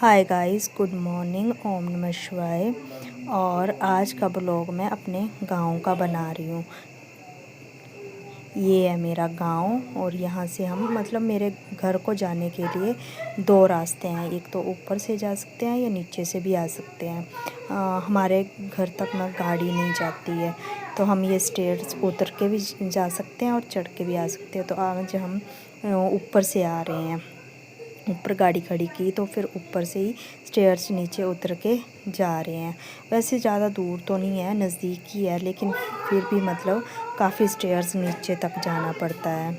Hi guys, good morning, ओम नमः शिवाय। और आज का ब्लॉग मैं अपने गांव का बना रही हूँ। ये है मेरा गांव और यहाँ से हम मेरे घर को जाने के लिए दो रास्ते हैं। एक तो ऊपर से जा सकते हैं या नीचे से भी आ सकते हैं। हमारे घर तक ना गाड़ी नहीं जाती है, तो हम ये स्टेयर्स उतर के भी जा सकते हैं और चढ़ के भी आ सकते हैं। तो आज हम ऊपर से आ रहे हैं। ऊपर गाड़ी खड़ी की तो फिर ऊपर से ही स्टेयर्स नीचे उतर के जा रहे हैं। वैसे ज़्यादा दूर तो नहीं है, नज़दीक ही है, लेकिन फिर भी काफ़ी स्टेयर्स नीचे तक जाना पड़ता है।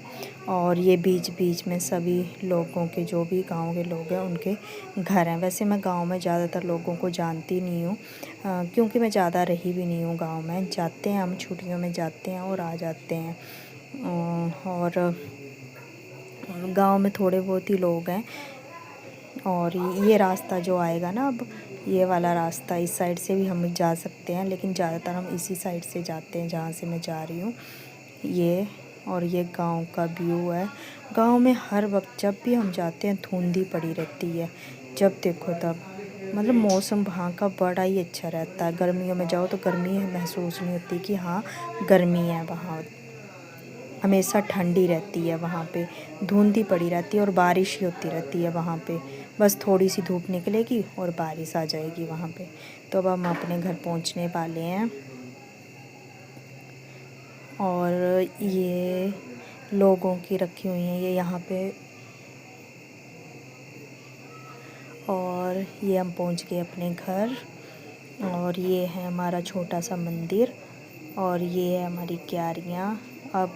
और ये बीच बीच में सभी लोगों के, जो भी गांव के लोग हैं, उनके घर हैं। वैसे मैं गांव में ज़्यादातर लोगों को जानती नहीं हूँ, क्योंकि मैं ज़्यादा रही भी नहीं हूँ गांव में। जाते हैं हम, छुट्टियों में जाते हैं और आ जाते हैं। और गांव में थोड़े बहुत ही लोग हैं। और ये रास्ता जो आएगा ना, अब ये वाला रास्ता, इस साइड से भी हम जा सकते हैं, लेकिन ज़्यादातर हम इसी साइड से जाते हैं जहाँ से मैं जा रही हूँ। ये गांव का व्यू है। गांव में हर वक्त जब भी हम जाते हैं धुंधी पड़ी रहती है, जब देखो तब। मौसम वहाँ का बड़ा ही अच्छा रहता है। गर्मियों में जाओ तो गर्मी महसूस नहीं होती कि हाँ गर्मी है वहाँ। हमेशा ठंडी रहती है वहाँ पे, धुंधी पड़ी रहती है और बारिश ही होती रहती है वहाँ पे। बस थोड़ी सी धूप निकलेगी और बारिश आ जाएगी वहाँ पे। तो अब हम अपने घर पहुँचने वाले हैं। और ये लोगों की रखी हुई हैं ये यहाँ पे। और ये हम पहुँच गए अपने घर। और ये है हमारा छोटा सा मंदिर। और ये है हमारी क्यारियाँ। अब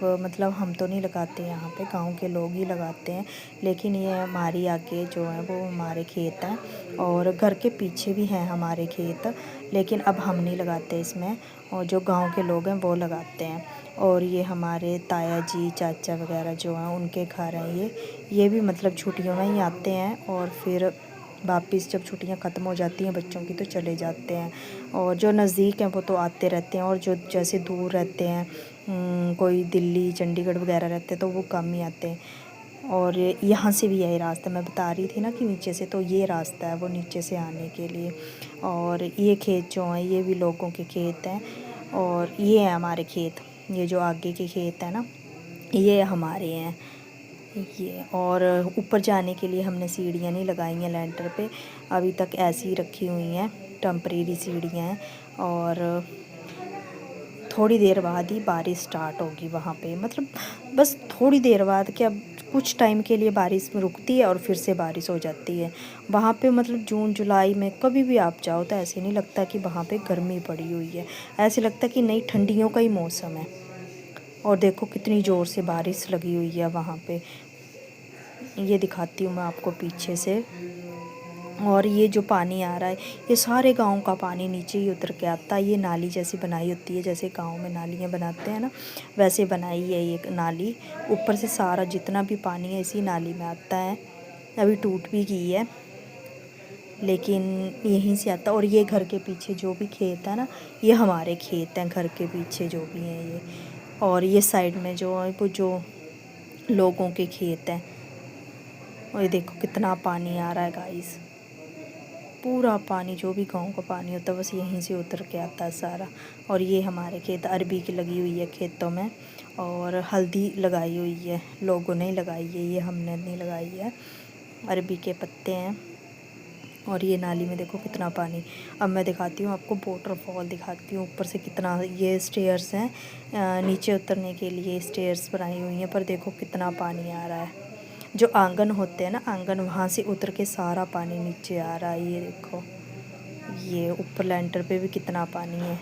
हम तो नहीं लगाते यहाँ पे, गांव के लोग ही लगाते हैं, लेकिन ये हमारी आगे जो है वो हमारे खेत हैं। और घर के पीछे भी हैं हमारे खेत, लेकिन अब हम नहीं लगाते इसमें, और जो गांव के लोग हैं वो लगाते हैं। और ये हमारे ताया जी, चाचा वगैरह जो हैं, उनके घर हैं ये भी छुट्टियों में ही आते हैं, और फिर वापस जब छुट्टियां ख़त्म हो जाती हैं बच्चों की तो चले जाते हैं। और जो नज़दीक हैं वो तो आते रहते हैं, और जो जैसे दूर रहते हैं, कोई दिल्ली चंडीगढ़ वगैरह रहते हैं, तो वो कम ही आते हैं। और यहाँ से भी यही रास्ता, मैं बता रही थी ना कि नीचे से, तो ये रास्ता है वो नीचे से आने के लिए। और ये खेत जो हैं ये भी लोगों के खेत हैं। और ये है हमारे खेत, ये जो आगे के खेत हैं ना, ये हमारे हैं ये। और ऊपर जाने के लिए हमने सीढ़ियाँ नहीं लगाई हैं लेंटर पे, अभी तक ऐसी ही रखी हुई हैं, टेम्परेरी सीढ़ियाँ हैं। और थोड़ी देर बाद ही बारिश स्टार्ट होगी वहाँ पे। बस थोड़ी देर बाद, क्या कुछ टाइम के लिए बारिश रुकती है और फिर से बारिश हो जाती है वहाँ पे। जून जुलाई में कभी भी आप जाओ तो ऐसे नहीं लगता कि वहाँ पे गर्मी पड़ी हुई है, ऐसे लगता कि नई ठंडियों का ही मौसम है। और देखो कितनी ज़ोर से बारिश लगी हुई है वहाँ पे, ये दिखाती हूँ मैं आपको पीछे से। और ये जो पानी आ रहा है, ये सारे गांव का पानी नीचे ही उतर के आता है। ये नाली जैसी बनाई होती है, जैसे गांव में नालियाँ बनाते हैं ना, वैसे बनाई है ये नाली। ऊपर से सारा जितना भी पानी है इसी नाली में आता है। अभी टूट भी गई है, लेकिन यहीं से आता। और ये घर के पीछे जो भी खेत है ना, ये हमारे खेत हैं, घर के पीछे जो भी हैं ये। और ये साइड में जो है वो जो लोगों के खेत हैं। और ये देखो कितना पानी आ रहा है गाइस, पूरा पानी, जो भी गांव का पानी होता है बस यहीं से उतर के आता है सारा। और ये हमारे खेत, अरबी की लगी हुई है खेतों में, और हल्दी लगाई हुई है, लोगों ने लगाई है, ये हमने नहीं लगाई है। अरबी के पत्ते हैं। और ये नाली में देखो कितना पानी। अब मैं दिखाती हूँ आपको, वाटरफॉल दिखाती हूँ ऊपर से कितना। ये स्टेयर्स हैं, नीचे उतरने के लिए स्टेयर्स बनाई हुई हैं, पर देखो कितना पानी आ रहा है। जो आंगन होते हैं ना, आंगन, वहाँ से उतर के सारा पानी नीचे आ रहा है। ये देखो, ये ऊपर लेंटर पे भी कितना पानी है।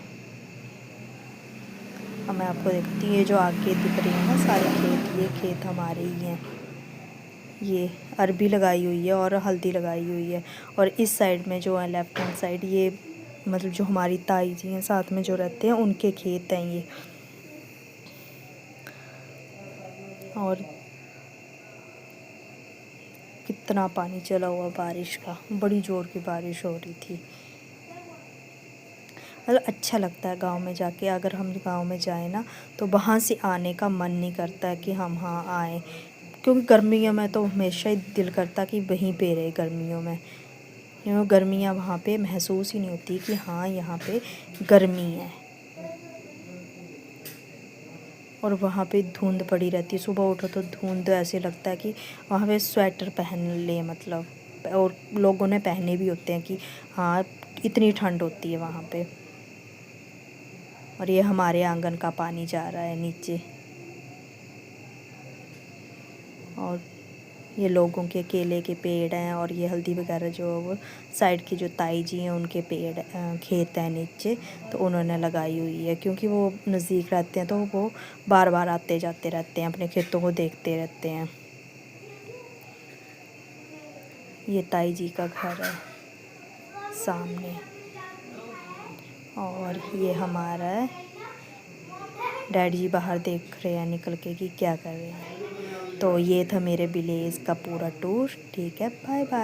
अब मैं आपको दिखाती हूँ, ये जो आगे दिख रही है ना सारे खेत, ये खेत हमारे ही हैं। ये अरबी लगाई हुई है और हल्दी लगाई हुई है। और इस साइड में जो है लेफ्ट हैंड साइड, ये जो हमारी ताई जी हैं साथ में जो रहते हैं, उनके खेत हैं ये। और कितना पानी चला हुआ बारिश का, बड़ी ज़ोर की बारिश हो रही थी। अच्छा लगता है गांव में जाके। अगर हम गांव में जाएं ना, तो वहाँ से आने का मन नहीं करता है कि हम हाँ आएँ, क्योंकि गर्मियों में तो हमेशा ही दिल करता कि वहीं पे रहे गर्मियों में। गर्मियाँ वहाँ पे महसूस ही नहीं होती कि हाँ यहाँ पे गर्मी है। और वहाँ पे धुंध पड़ी रहती है, सुबह उठो तो धुंध, ऐसे लगता है कि वहाँ पे स्वेटर पहन ले मतलब, और लोगों ने पहने भी होते हैं कि हाँ इतनी ठंड होती है वहाँ पे। और ये हमारे आंगन का पानी जा रहा है नीचे। और ये लोगों के केले के पेड़ हैं, और ये हल्दी वगैरह जो वो साइड की जो ताई जी हैं उनके पेड़ खेत हैं नीचे, तो उन्होंने लगाई हुई है। क्योंकि वो नज़दीक रहते हैं तो वो बार बार आते जाते रहते हैं, अपने खेतों को देखते रहते हैं। ये ताई जी का घर है सामने, और ये हमारा है। डैडी जी बाहर देख रहे हैं निकल के कि क्या कर रहे हैं। तो ये था मेरे विलेज का पूरा टूर। ठीक है, बाय बाय।